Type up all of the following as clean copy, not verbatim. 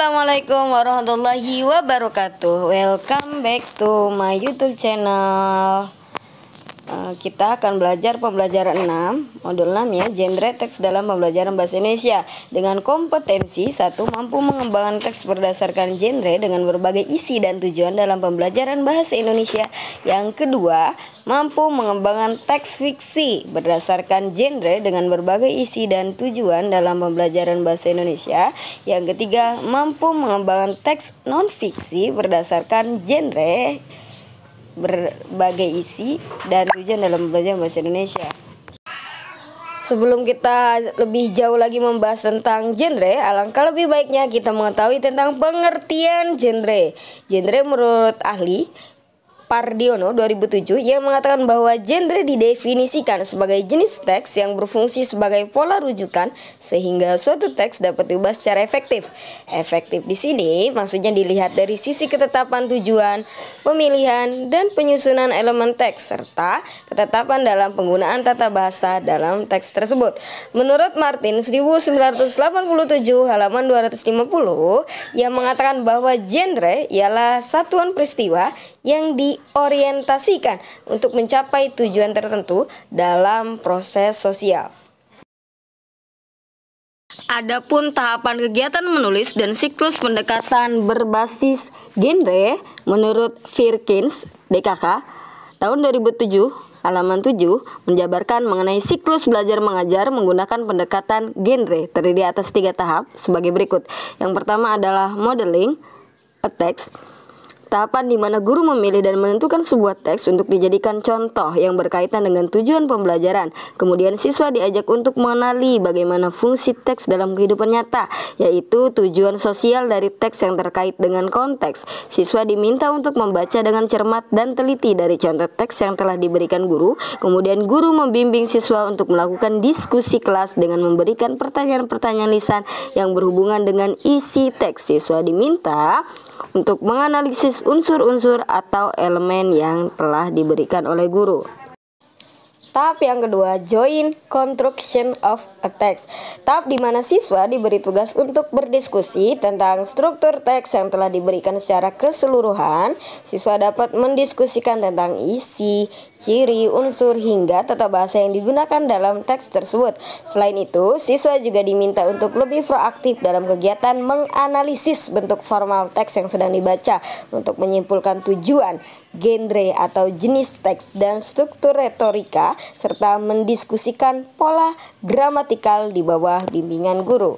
Assalamualaikum warahmatullahi wabarakatuh. Welcome back to my YouTube channel. Kita akan belajar pembelajaran 6, modul 6 ya, genre teks dalam pembelajaran bahasa Indonesia. Dengan kompetensi 1, mampu mengembangkan teks berdasarkan genre dengan berbagai isi dan tujuan dalam pembelajaran bahasa Indonesia. Yang kedua, mampu mengembangkan teks fiksi berdasarkan genre dengan berbagai isi dan tujuan dalam pembelajaran bahasa Indonesia. Yang ketiga, mampu mengembangkan teks non-fiksi berdasarkan genre berbagai isi dan tujuan dalam pembelajaran bahasa Indonesia. Sebelum kita lebih jauh lagi membahas tentang genre, alangkah lebih baiknya kita mengetahui tentang pengertian genre. Genre menurut ahli Pardiono 2007 yang mengatakan bahwa genre didefinisikan sebagai jenis teks yang berfungsi sebagai pola rujukan sehingga suatu teks dapat diubah secara efektif. Efektif di sini maksudnya dilihat dari sisi ketetapan tujuan, pemilihan dan penyusunan elemen teks serta ketetapan dalam penggunaan tata bahasa dalam teks tersebut. Menurut Martin 1987 halaman 250 yang mengatakan bahwa genre ialah satuan peristiwa yang diorientasikan untuk mencapai tujuan tertentu dalam proses sosial. Adapun tahapan kegiatan menulis dan siklus pendekatan berbasis genre menurut Firkins DKK tahun 2007 halaman 7 menjabarkan mengenai siklus belajar mengajar menggunakan pendekatan genre terdiri atas 3 tahap sebagai berikut. Yang pertama adalah modeling a text, tahapan di mana guru memilih dan menentukan sebuah teks untuk dijadikan contoh yang berkaitan dengan tujuan pembelajaran. Kemudian siswa diajak untuk mengenali bagaimana fungsi teks dalam kehidupan nyata, yaitu tujuan sosial dari teks yang terkait dengan konteks. Siswa diminta untuk membaca dengan cermat dan teliti dari contoh teks yang telah diberikan guru. Kemudian guru membimbing siswa untuk melakukan diskusi kelas dengan memberikan pertanyaan-pertanyaan lisan yang berhubungan dengan isi teks. Siswa diminta untuk menganalisis unsur-unsur atau elemen yang telah diberikan oleh guru. Tahap yang kedua, joint construction of a text. Tahap di mana siswa diberi tugas untuk berdiskusi tentang struktur teks yang telah diberikan secara keseluruhan. Siswa dapat mendiskusikan tentang isi, ciri, unsur, hingga tata bahasa yang digunakan dalam teks tersebut. Selain itu, siswa juga diminta untuk lebih proaktif dalam kegiatan menganalisis bentuk formal teks yang sedang dibaca untuk menyimpulkan tujuan, genre atau jenis teks dan struktur retorika serta mendiskusikan pola gramatikal di bawah bimbingan guru.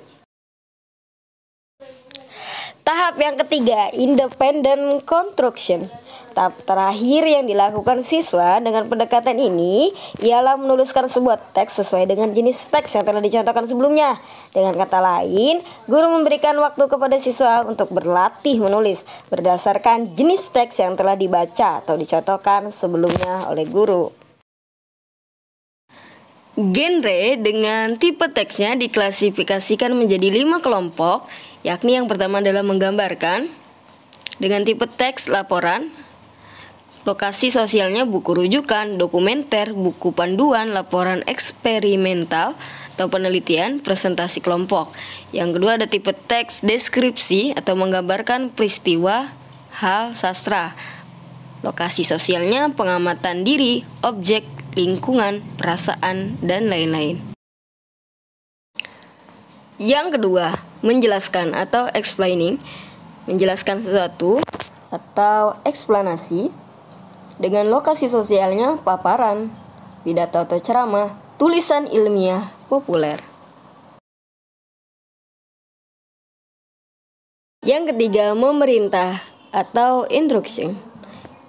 Tahap yang ketiga, independent construction. Tahap terakhir yang dilakukan siswa dengan pendekatan ini ialah menuliskan sebuah teks sesuai dengan jenis teks yang telah dicontohkan sebelumnya. Dengan kata lain, guru memberikan waktu kepada siswa untuk berlatih menulis berdasarkan jenis teks yang telah dibaca atau dicontohkan sebelumnya oleh guru. Genre dengan tipe teksnya diklasifikasikan menjadi 5 kelompok, yakni yang pertama adalah menggambarkan, dengan tipe teks laporan, lokasi sosialnya buku rujukan, dokumenter, buku panduan, laporan eksperimental atau penelitian, presentasi kelompok. Yang kedua ada tipe teks deskripsi atau menggambarkan peristiwa, hal, sastra. Lokasi sosialnya pengamatan diri, objek, lingkungan, perasaan, dan lain-lain. Yang kedua, menjelaskan atau explaining, menjelaskan sesuatu atau eksplanasi. Dengan lokasi sosialnya paparan, pidato atau ceramah, tulisan ilmiah populer. Yang ketiga, memerintah atau instruction.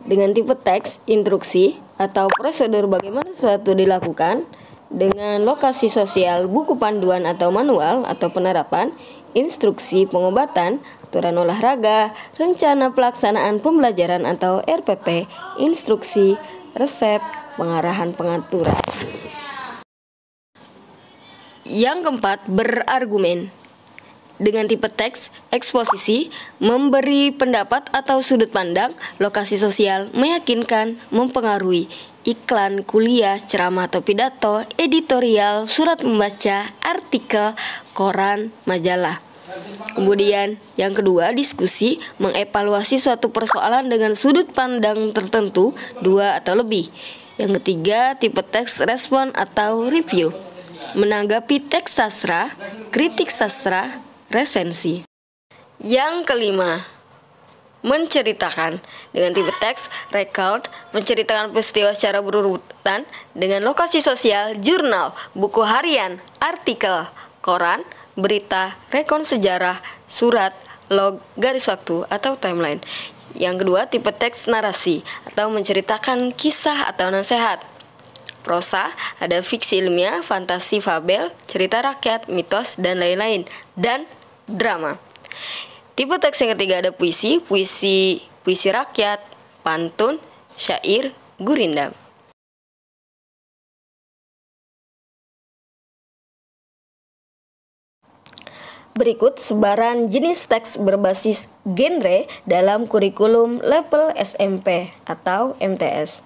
Dengan tipe teks, instruksi atau prosedur bagaimana sesuatu dilakukan. Dengan lokasi sosial, buku panduan atau manual atau penerapan, instruksi pengobatan, aturan olahraga, rencana pelaksanaan pembelajaran atau RPP, instruksi, resep, pengarahan pengaturan. Yang keempat, berargumen. Dengan tipe teks, eksposisi, memberi pendapat atau sudut pandang, lokasi sosial, meyakinkan, mempengaruhi, iklan, kuliah, ceramah atau pidato, editorial, surat membaca, artikel, koran, majalah. Kemudian yang kedua, diskusi mengevaluasi suatu persoalan dengan sudut pandang tertentu, 2 atau lebih. Yang ketiga, tipe teks respon atau review, menanggapi teks sastra, kritik sastra, resensi. Yang kelima, menceritakan dengan tipe teks recount, menceritakan peristiwa secara berurutan dengan lokasi sosial, jurnal, buku harian, artikel, koran, berita, rekon sejarah, surat, log, garis waktu, atau timeline. Yang kedua, tipe teks narasi atau menceritakan kisah atau nasihat. Prosa, ada fiksi ilmiah, fantasi, fabel, cerita rakyat, mitos, dan lain-lain. Dan drama. Tipe teks yang ketiga ada puisi rakyat, pantun, syair, gurindam. Berikut sebaran jenis teks berbasis genre dalam kurikulum level SMP atau MTS.